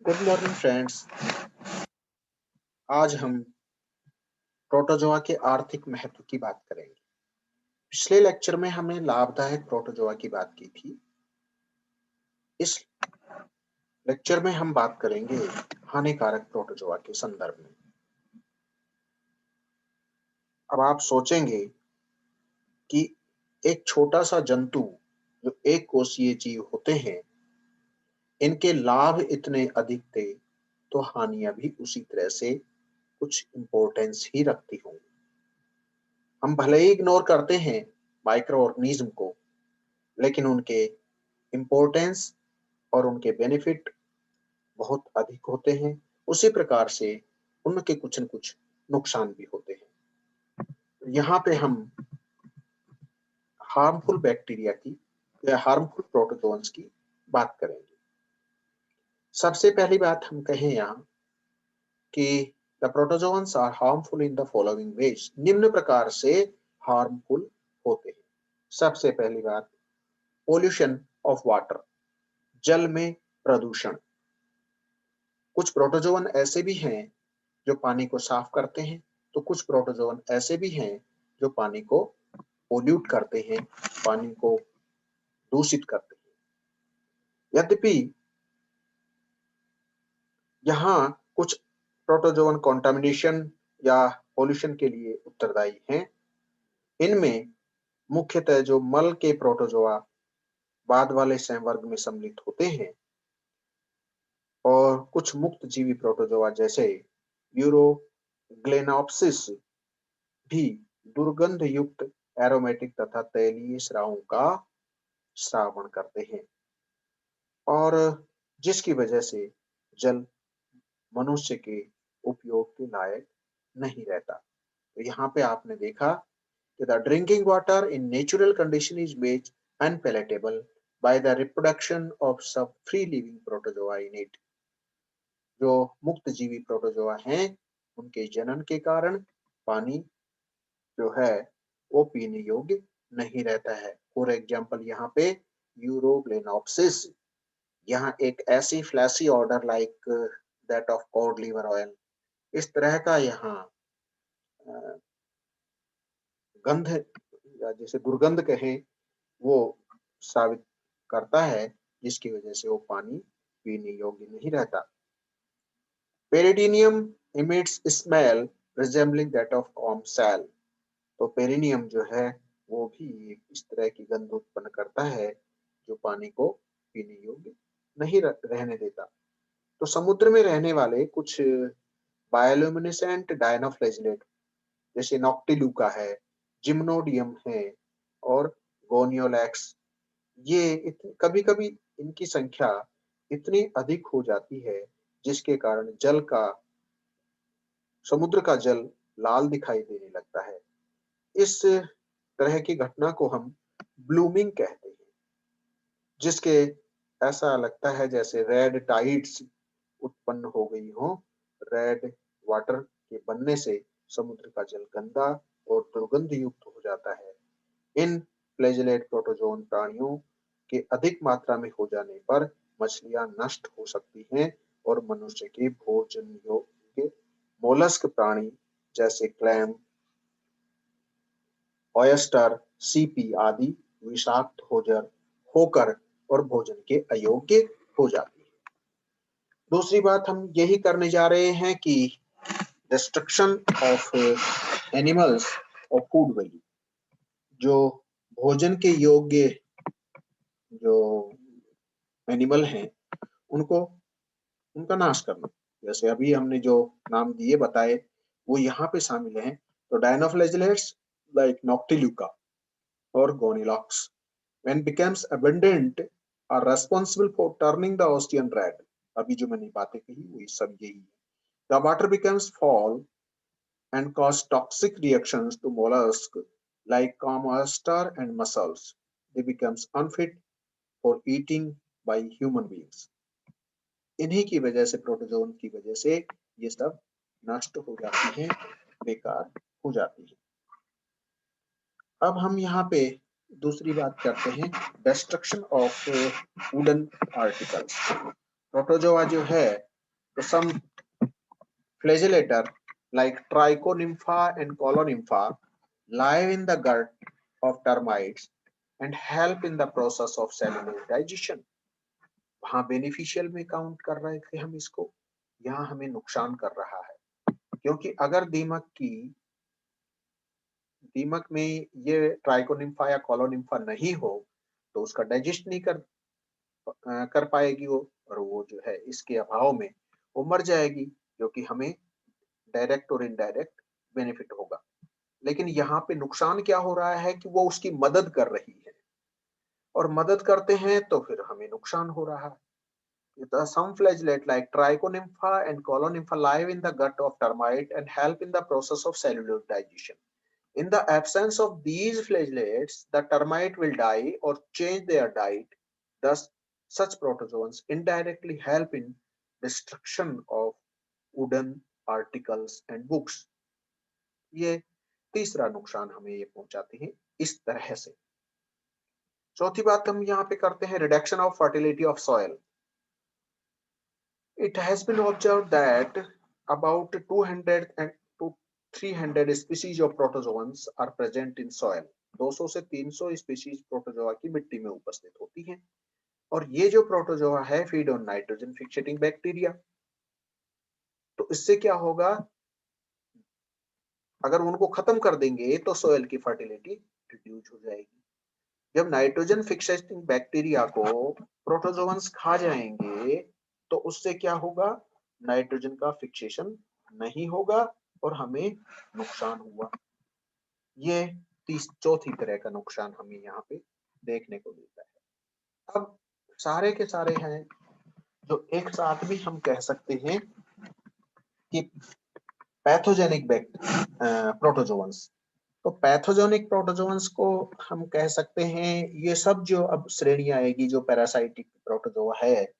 Good morning friends. आज हम protozoa के आर्थिक महत्व की बात करेंगे। पिछले लेक्चर में हमने लाभदायक प्रोटोजोआ की बात की थी। इस लेक्चर में हम बात करेंगे हानिकारक प्रोटोजोआ के संदर्भ में। अब आप सोचेंगे कि एक छोटा सा जंतु जो एक कोषीय जीव होते हैं, इनके लाभ इतने अधिक थे तो हानियां भी उसी तरह से कुछ इंपॉर्टेंस ही रखती होंगी। हम भले ही इग्नोर करते हैं माइक्रो ऑर्गेनिज्म को, लेकिन उनके इम्पोर्टेंस और उनके बेनिफिट बहुत अधिक होते हैं। उसी प्रकार से उनके कुछ न कुछ नुकसान भी होते हैं। यहाँ पे हम हार्मफुल बैक्टीरिया की या हार्मफुल प्रोटोजोन्स की बात करेंगे। सबसे पहली बात हम कहें यहाँ कि the protozoans are harmful in the following ways. निम्न प्रकार से हार्मफुल होते हैं। सबसे पहली बात, पोल्यूशन ऑफ वाटर, जल में प्रदूषण। कुछ प्रोटोजोन ऐसे भी हैं जो पानी को साफ करते हैं, तो कुछ प्रोटोजोन ऐसे भी हैं जो पानी को पोल्यूट करते हैं, पानी को दूषित करते हैं। यद्यपि यहाँ कुछ प्रोटोजोन कॉन्टामिनेशन या पोल्यूशन के लिए उत्तरदायी हैं। इनमें मुख्यतः जो मल के प्रोटोजोआ बाद वाले संवर्ग में सम्मिलित होते हैं और कुछ मुक्त जीवी प्रोटोजोआ जैसे यूरोग्लेनोप्सिस भी दुर्गंध युक्त एरोमेटिक तथा तैलीय स्रावों का श्रावण करते हैं और जिसकी वजह से जल मनुष्य के उपयोग के लायक नहीं रहता। तो यहाँ पे आपने देखा कि the drinking water in natural condition is made unpalatable by the reproduction of sub free living protozoa in it. जो मुक्त जीवी प्रोटोजोआ हैं, उनके जनन के कारण पानी जो है वो पीने योग्य नहीं रहता है। फॉर एग्जाम्पल यहाँ पे यूरोग्लेनोप्सिस, यहाँ एक ऐसी fishy odour like that of cod liver oil, इस तरह का यहाँ गंध या जैसे दुर्गंध कहें वो साबित करता है, जिसकी वजह से वो पानी पीने योग्य नहीं रहता। पेरिडिनियम emits smell resembling that of calm cell। तो पेरिनियम जो है वो भी इस तरह की गंध उत्पन्न करता है जो पानी को पीने योग्य नहीं रहने देता। तो समुद्र में रहने वाले कुछ बायोल्यूमिनेसेंट डायनोफ्लैजिलेट जैसे नॉक्टिलुका है, जिम्नोडियम है और गोनियोलैक्स, ये कभी कभी इनकी संख्या इतनी अधिक हो जाती है जिसके कारण समुद्र का जल लाल दिखाई देने लगता है। इस तरह की घटना को हम ब्लूमिंग कहते हैं, जिसके ऐसा लगता है जैसे रेड टाइड्स उत्पन्न हो गई हो। रेड वाटर के बनने से समुद्र का जल गंदा और दुर्गंध युक्त हो जाता है। इन फ्लैजेलेट प्रोटोजोन प्राणियों के अधिक मात्रा में हो जाने पर मछलियां नष्ट हो सकती हैं और मनुष्य के भोजन योग्य मोलस्क प्राणी जैसे क्लैम, ऑयस्टर, सीपी आदि विषाक्त होकर और भोजन के अयोग्य हो जाती है। दूसरी बात हम यही करने जा रहे हैं कि डिस्ट्रक्शन ऑफ एनिमल्स और फूड वैल्यू, जो भोजन के योग्य जो एनिमल हैं उनको उनका नाश करना। जैसे अभी हमने जो नाम दिए बताए वो यहाँ पे शामिल हैं। तो डायनोफ्लैजिलेट्स लाइक नॉक्टिल्यूका और गोनिलॉक्स when becomes abundant are responsible for turning the ocean red। अभी जो मैंने बातें कही वो सब यही है। The water becomes foul and cause toxic reactions to mollusks like oyster and mussels। They becomes unfit for eating by human beings। इन्हीं की वजह से, प्रोटोजोन की वजह से ये सब नष्ट हो जाती हैं, बेकार हो जाती है। अब हम यहाँ पे दूसरी बात करते हैं, destruction of wooden articles. Protozoa जो है some flagellator like Trichonympha and Colonympha live in the gut of termites and help in the process of cellular digestion. वहां बेनिफिशियल में काउंट कर रहे थे हम इसको, यहाँ हमें नुकसान कर रहा है, क्योंकि अगर दीमक में ये ट्राइकोनिम्फा या कॉलोनिम्फा नहीं हो तो उसका डाइजेस्ट नहीं कर पाएगी वो, और वो जो है इसके अभाव में वो मर जाएगी, जो कि हमें डायरेक्ट और इनडायरेक्ट बेनिफिट होगा। लेकिन यहाँ पे नुकसान क्या हो रहा है कि वो उसकी मदद कर रही है, और मदद करते हैं तो फिर हमें नुकसान हो रहा है। Some flagellate like Trichonympha and Colonympha live in the gut of termite and help in the process of cellular digestion. In the absence of these flagellates, the termite will die or change their diet. Thus, such protozoans indirectly help in destruction of wooden articles and books. ये तीसरा नुकसान हमें ये पहुंचाते हैं इस तरह से। चौथी बात हम यहाँ पे करते हैं reduction of fertility of soil. It has been observed that about 200 to 300 species of protozoans are present in soil. 200 से 300 स्पीशीज प्रोटोजोआ की मिट्टी में उपस्थित होती हैं, और ये जो प्रोटोजोआ है फीड ऑन नाइट्रोजन फिक्सेटिंग बैक्टीरिया। तो इससे क्या होगा, अगर उनको खत्म कर देंगे तो सोयल की फर्टिलिटी रिड्यूस हो जाएगी। जब नाइट्रोजन फिक्सेटिंग बैक्टीरिया को प्रोटोजोअन्स खा जाएंगे तो उससे क्या होगा, नाइट्रोजन का फिक्सेशन नहीं होगा और हमें नुकसान हुआ। ये चौथी तरह का नुकसान हमें यहाँ पे देखने को मिलता है। अब सारे के सारे हैं जो एक साथ भी हम कह सकते हैं कि पैथोजेनिक प्रोटोजोअन्स। तो पैथोजेनिक प्रोटोजोअन्स को हम कह सकते हैं ये सब जो अब श्रेणी आएगी जो पैरासाइटिक प्रोटोजोआ है,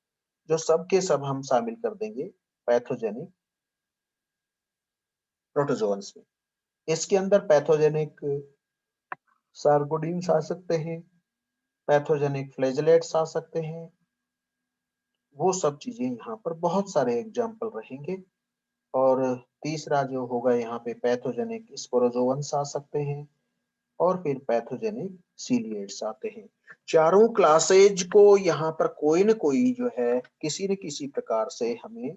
जो सब के सब हम शामिल कर देंगे पैथोजेनिक प्रोटोजोअन्स में। इसके अंदर पैथोजेनिक सार्कोडीन्स आ सकते हैं, पैथोजेनिक फ्लैजेलेट्स आ सकते हैं, वो सब चीजें यहाँ पर बहुत सारे एग्जाम्पल रहेंगे। और तीसरा जो होगा यहाँ पे पैथोजेनिक स्पोरोजोअन्स आ सकते हैं, और फिर पैथोजेनिक सीलिएट्स आते हैं। चारों क्लासेज को यहाँ पर कोई न कोई जो है किसी न किसी प्रकार से हमें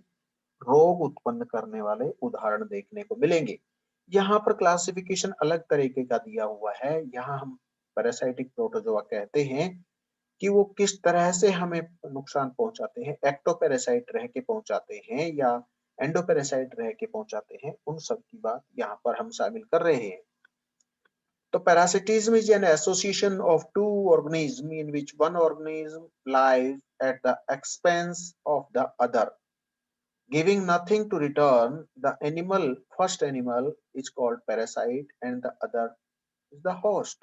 रोग उत्पन्न करने वाले उदाहरण देखने को मिलेंगे। यहाँ पर क्लासिफिकेशन अलग तरीके का दिया हुआ है। यहाँ हम पैरासाइटिक प्रोटोजोआ कहते हैं कि वो किस तरह से हमें नुकसान पहुंचाते हैं, एक्टोपैरासाइट रह के पहुंचाते हैं या एंडोपैरासाइट रह के पहुंचाते हैं, उन सब की बात यहाँ पर हम शामिल कर रहे हैं। So parasitism is an association of two organisms in which one organism lives at the expense of the other, giving nothing to return. The first animal is called parasite and the other is the host.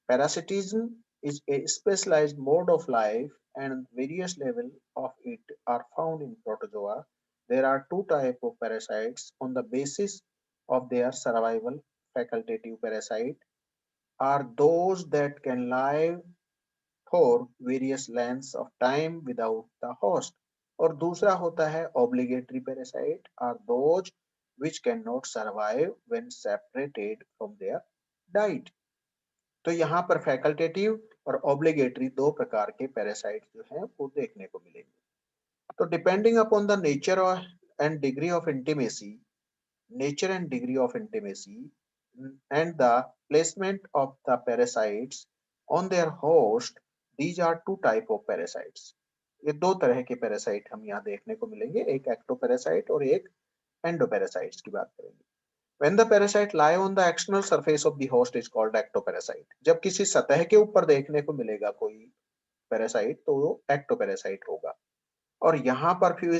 Parasitism is a specialized mode of life and various levels of it are found in protozoa. There are two types of parasites on the basis of their survival. Facultative parasite are those that can live for various lengths of time without the host, और दूसरा होता है obligatory parasite are those which cannot survive when separated from their diet। तो यहाँ पर facultative और obligatory दो प्रकार के पैरासाइट जो हैं वो देखने को मिलेंगे। तो depending upon the nature and degree of intimacy, nature and degree of intimacy and the placement of the parasites on their host, these are two type of parasites। ये दो तरह के पैरासाइट हम यहाँ देखने को मिलेंगे, एक एक्टोपैरासाइट और एक एंडोपैरासाइट्स की बात करेंगे। When the parasite lie on the external surface of the host is called ectoparasite। जब किसी सतह के ऊपर देखने को मिलेगा कोई पैरासाइट तो वो एक्टोपैरासाइट होगा। और यहाँ पर few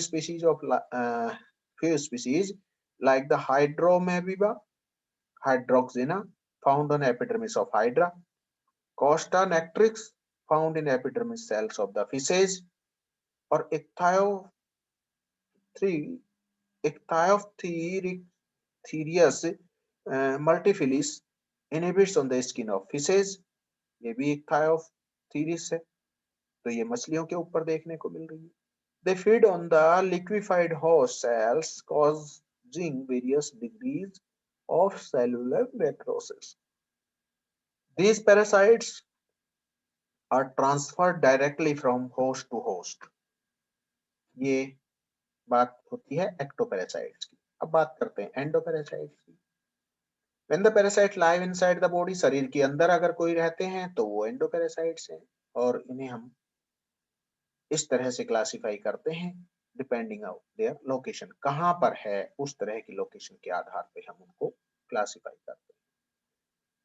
species like the Hydromabiba, Hydroxina found on epidermis of Hydra, Costa nectrix found in epidermis cells of the fishes, और Ichthyopteryx multifilus inhibits on the skin of fishes। ये भी Ichthyopteryx है, तो ये मछलियों के ऊपर देखने को मिल रही है। They feed on the liquefied host cells, causing various degrees of cellular necrosis. These parasites are transferred directly from host to host. ये बात होती है एक्टोपैरासाइट्स की। अब बात करते हैं एंडोपैरासाइट्स की। When the parasite live inside the body, शरीर के अंदर अगर कोई रहते हैं तो वो एंडोपैरासाइट्स हैं, और इन्हें हम इस तरह से क्लासिफाई करते हैं डिपेंडिंग ऑन देयर लोकेशन। कहां पर है उस तरह की लोकेशन के आधार पे हम उनको क्लासिफाई करते हैं।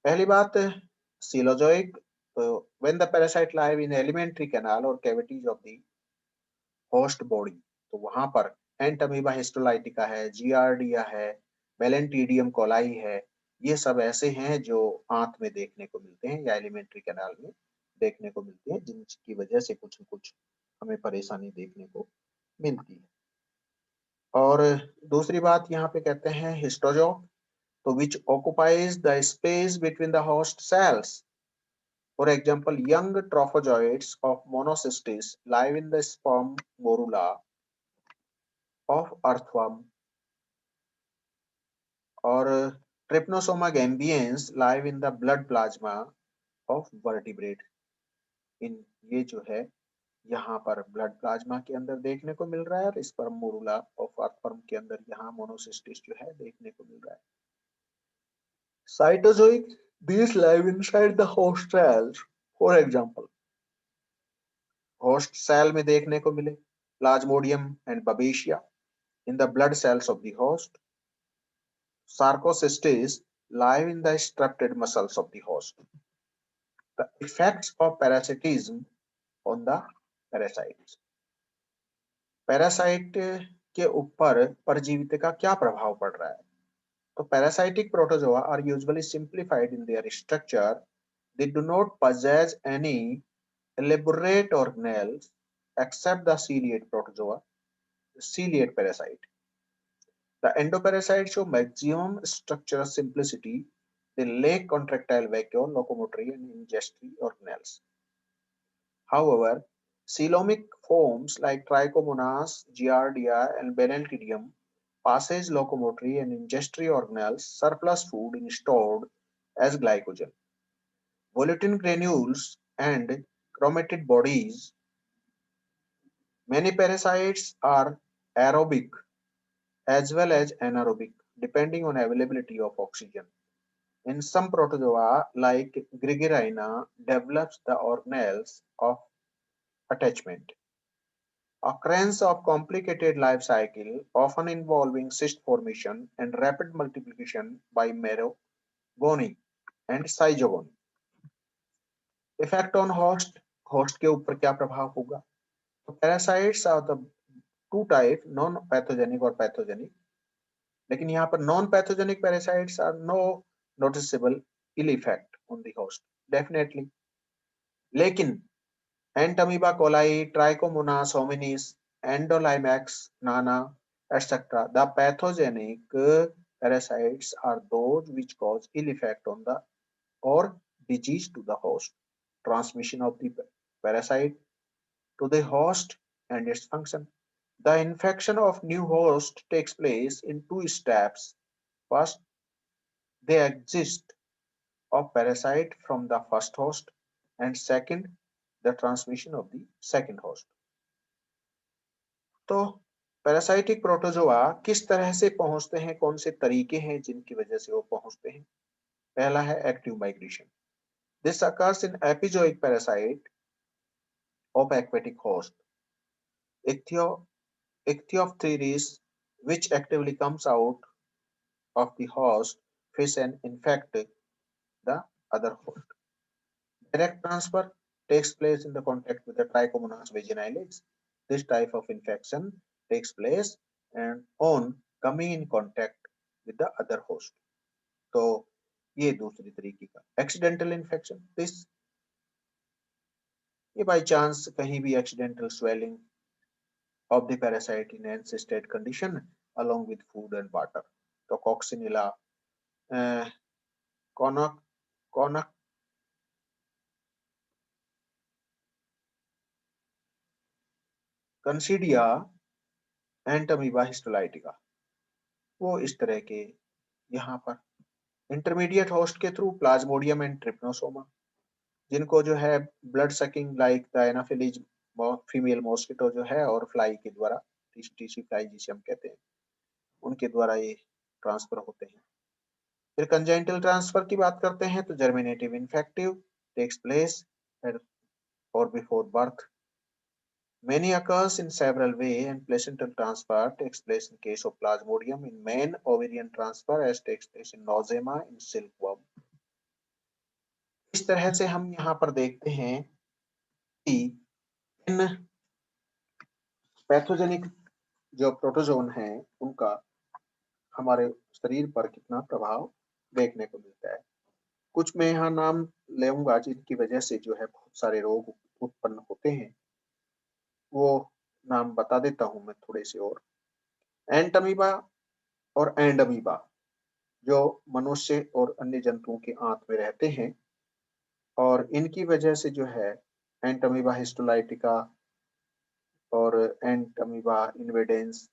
पहली बात, सीलोजोइक। तो when the parasite live in alimentary canal और cavities of the host body, तो वहां पर एंटमीबा हिस्टोलाइटिका है, जियार्डिया है, बेलेंटीडियम कोलाई है, ये सब ऐसे हैं जो आंत में देखने को मिलते हैं या एलिमेंट्री कैनाल में देखने को मिलते हैं, जिनकी वजह से कुछ न कुछ हमें परेशानी देखने को मिलती है। और दूसरी बात यहाँ पे कहते हैं हिस्टोजो, तो which occupies the space between the host cells. For example, young trophozoites of monocystis live in the sperm morula of earthworm, or Trypanosoma gambians live in the blood plasma of vertebrate. इन ये जो है यहाँ पर blood plasma के अंदर देखने को मिल रहा है, और स्पर्म मोरुला ऑफ अर्थवर्म के अंदर यहाँ मोनोसिस्टिस जो है देखने को मिल रहा है। Cytozoic, these live inside the host cells. For example, host cell में देखने को मिले Plasmodium and Babesia in the blood cells of the host. Sarcocystis live in the structured muscles of the host. The effects of parasitism on the parasites. Parasite के ऊपर परजीवी का क्या प्रभाव पड़ रहा है? तो parasitic protozoa are usually simplified in their structure. They do not possess any elaborate organelles except the ciliate protozoa, ciliate parasite. The endoparasites show maximum structural simplicity. They lack contractile vacuole, locomotory, and ingestory organelles. However, coelomic forms like Trichomonas, Giardia, and Beneltidium passes locomotory and ingestory organelles, surplus food is stored as glycogen. Volutin granules and chromatid bodies. Many parasites are aerobic as well as anaerobic, depending on availability of oxygen. In some protozoa, like Gregarina, develops the organelles of attachment. Occurrence of complicated life cycle, often involving cyst formation and rapid multiplication by merogony and zygogony. Effect on host, host के ऊपर क्या प्रभाव होगा? तो parasites are the two type, non pathogenic और pathogenic. लेकिन यहाँ पर non pathogenic parasites are no noticeable ill effect on the host, definitely. लेकिन Entamoeba coli, Trichomonas hominis, Endolimax nana etcetera, the pathogenic parasites are those which cause ill effect on the or disease to the host. Transmission of the parasite to the host and its function. The infection of new host takes place in two steps. First, they exist of parasite from the first host, and second, the transmission of the second host. तो parasitic protozoa किस तरह से पहुंचते हैं, कौन से तरीके हैं जिनकी वजह से वो पहुंचते हैं? पहला है active migration. This occurs in epizoic parasite of aquatic host. Ichthyophthirius, which actively comes out of the host fish and infect the other host. Direct transfer takes place in the contact with the Trichomonas vaginalis. This type of infection takes place and on coming in contact with the other host. तो ये दूसरी तरीके का accidental infection. This ये by chance कहीं भी accidental swelling of the parasite in encysted condition along with food and water. तो coccinella, conoc कंसीडिया एंड अमीबा हिस्टोलाइटिका, वो इस तरह के यहाँ पर इंटरमीडिएट होस्ट के थ्रू प्लाज्मोडियम एंड ट्रिप्नोसोमा, जिनको जो है blood sucking like the anopheles female mosquito जो है और फ्लाई के द्वारा, टीसी फ्लाई जिसे हम कहते हैं, उनके द्वारा ये ट्रांसफर होते हैं। फिर कंजेनिटल ट्रांसफर की बात करते हैं तो germinative infective takes place or before birth. Many occurs in several ways, and placental transfer takes place in case of plasmodium, in main ovarian transfer as takes place in nosema in silkworm. इस तरह से हम यहाँ पर देखते हैं कि इन pathogenic जो प्रोटोजोन हैं उनका हमारे शरीर पर कितना प्रभाव देखने को मिलता है। कुछ मैं यहाँ नाम लेऊंगा जिनकी वजह से जो है बहुत सारे रोग उत्पन्न होते हैं, वो नाम बता देता हूं मैं थोड़े से। और एंटमीबा और एंडमीबा जो मनुष्य और अन्य जंतुओं के आंत में रहते हैं, और इनकी वजह से जो है एंटमीबा हिस्टोलाइटिका और एंटमीबा इन्वेडेंस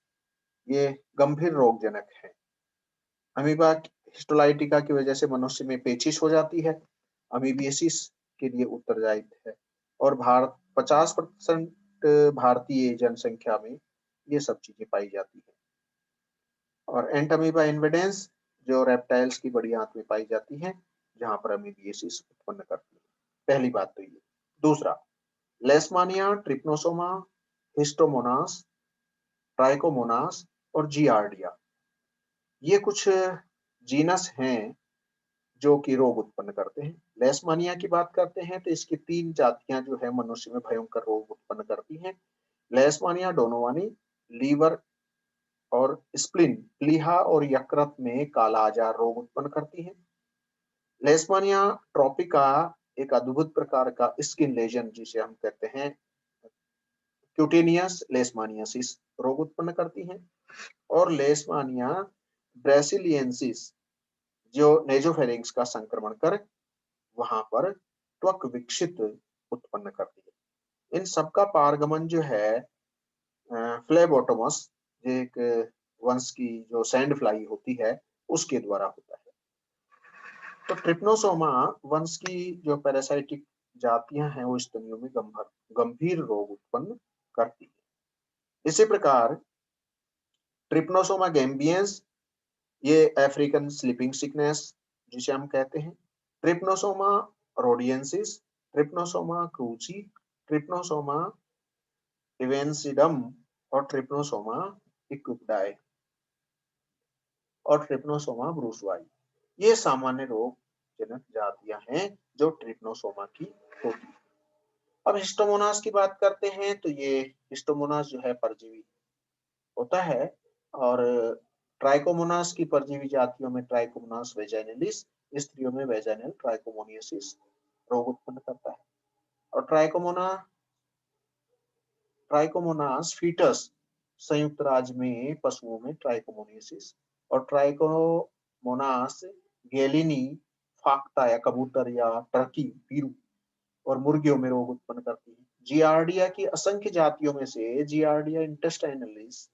ये गंभीर रोगजनक है। अमीबा हिस्टोलाइटिका की वजह से मनुष्य में पेचिश हो जाती है, अमीबियसिस के लिए उत्तरदायी है, और भारत 50% भारतीय जनसंख्या में ये सब चीजें पाई जाती है। और एंटमीबा इन्वेडेंस जो रेप्टाइल्स की बड़ी आंत में पाई जाती है, जहां पर अमीबियसिस उत्पन्न करती है। पहली बात तो ये। दूसरा, लेशमानिया, ट्रिप्नोसोमा, हिस्टोमोनास, ट्राइकोमोनास और जियार्डिया, ये कुछ जीनस हैं जो कि रोग उत्पन्न करते हैं। लेशमानिया की बात करते हैं तो इसकी 3 जातियां जो है मनुष्य में भयंकर रोग उत्पन्न करती हैं। लेशमानिया डोनोवानी लीवर और स्प्लिन, प्लीहा और यकृत में कालाजार रोग उत्पन्न करती है। लेशमानिया ट्रोपिका एक अद्भुत प्रकार का स्किन लेजन जिसे हम कहते हैं क्यूटेनियस लेशमानियासिस रोग उत्पन्न करती है। और लेशमानिया ब्रासिलियंसिस जो नेजोफेरिंक्स का संक्रमण कर वहां पर त्वक विकसित उत्पन्न करती है। इन सबका पारगमन जो है फ्लेबोटोमस एक वंश की जो सैंड फ्लाई होती है उसके द्वारा होता है। तो ट्रिप्नोसोमा वंश की जो पैरासाइटिक जातियां हैं वो स्तनियों में गंभीर रोग उत्पन्न करती है। इसी प्रकार ट्रिप्नोसोमा गैम्बियंस ये अफ्रीकन स्लीपिंग सिकनेस जिसे हम कहते हैं, ट्रिप्नोसोमा रोडियंसिस, ट्रिप्नोसोमा क्रूची, ट्रिप्नोसोमा इवेंसिडम और ट्रिप्नोसोमा इक्विपडाई और ट्रिप्नोसोमा ब्रूसवाई, ये सामान्य रोग जनक जातियां हैं जो ट्रिप्नोसोमा की होती है। अब हिस्टोमोनास की बात करते हैं तो ये हिस्टोमोनास जो है परजीवी होता है, और ट्राइकोमोनास की परजीवी जातियों में ट्राइकोमोनास वेजाइनलिस स्त्रियों में वेजाइनल ट्राइकोमोनियसिस रोग उत्पन्न करता है। और ट्राइकोमोनास फीटस संयुक्त राज्य में पशुओं में ट्राइकोमोनियसिस, और ट्राइकोमोनास गैलिनी फाक्ता या कबूतर या टर्की पीरू और मुर्गियों में रोग उत्पन्न करती है। जियार्डिया की असंख्य जातियों में से जियार्डिया इंटेस्टाइनलिस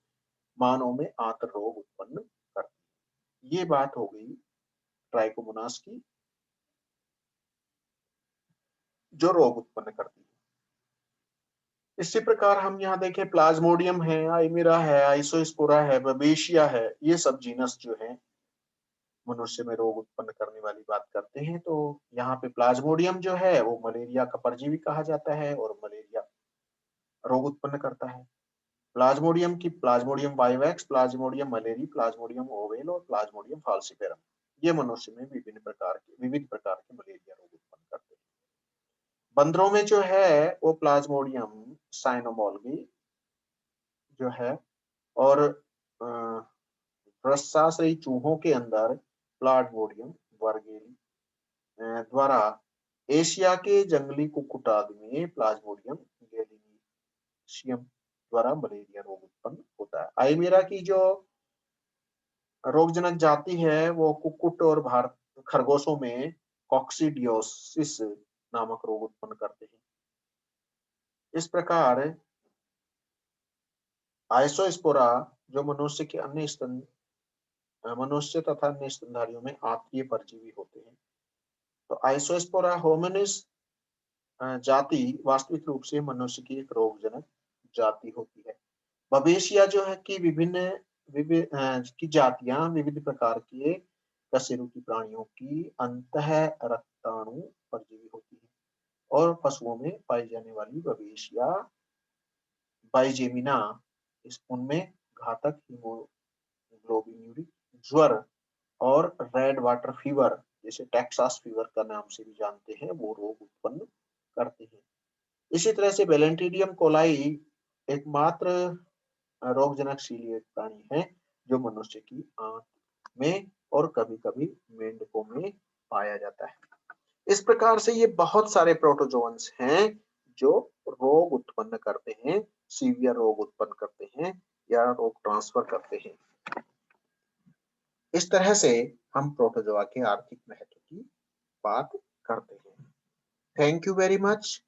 मानव में आंत्र रोग उत्पन्न करती है। ये बात हो गई ट्राइकोमोनास की जो रोग उत्पन्न करती है। इसी प्रकार हम यहाँ देखें प्लाज्मोडियम है, आइमिरा है, आइसोस्पोरा है, बबेशिया है, ये सब जीनस जो है मनुष्य में रोग उत्पन्न करने वाली बात करते हैं। तो यहाँ पे प्लाज्मोडियम जो है वो मलेरिया का परजीवी कहा जाता है और मलेरिया रोग उत्पन्न करता है। प्लाज्मोडियम की Plasmodium vivax, Plasmodium malariae, Plasmodium oval और प्लाज्मोडियम फाल्सिफेरम, ये मनुष्य में विविध प्रकार के मलेरिया रोग उत्पन्न करते हैं। बंदरों में जो है वो प्लाज्मोडियम साइनोमोलगी जो है, और रसाश्रयी चूहों के अंदर प्लाज्मोडियम वर्गेली द्वारा एशिया के जंगली कुक्कुट आदि में प्लाज्मोडियम गैलिनिशियम द्वारा मलेरिया रोग उत्पन्न होता है। आइमेरा की जो रोगजनक जाति है वो कुक्कुट और भारत खरगोशों में कॉक्सीडियोसिस नामक रोग उत्पन्न करते हैं। इस प्रकार आइसोस्पोरा जो मनुष्य तथा अन्य स्तनधारियों में आत्तीय परजीवी होते हैं। तो आइसोस्पोरा होमिनिस जाति वास्तविक रूप से मनुष्य की एक रोगजनक जाति होती है। बवेशिया जो है कि की जातियां विविध प्रकार के कशेरुकी प्राणियों की अंतः रक्ताणु परजीवी होती है और पशुओं में पाई जाने वाली बवेशिया बाइजेमिना उनमें घातक हीमोग्लोबिन्यूरिक ज्वर और रेड वाटर फीवर जैसे टेक्सास फीवर का नाम से भी जानते हैं वो रोग उत्पन्न करते हैं। इसी तरह से वेलेंटिडियम कोलाई एकमात्र रोगजनक सीलिएट प्राणी है जो मनुष्य की आंत में और कभी-कभी मेंढकों में पाया जाता है। इस प्रकार से ये बहुत सारे प्रोटोजोअन्स हैं जो रोग उत्पन्न करते हैं, सीवियर रोग उत्पन्न करते हैं या रोग ट्रांसफर करते हैं। इस तरह से हम प्रोटोजोआ के आर्थिक महत्व की बात करते हैं। Thank you very much.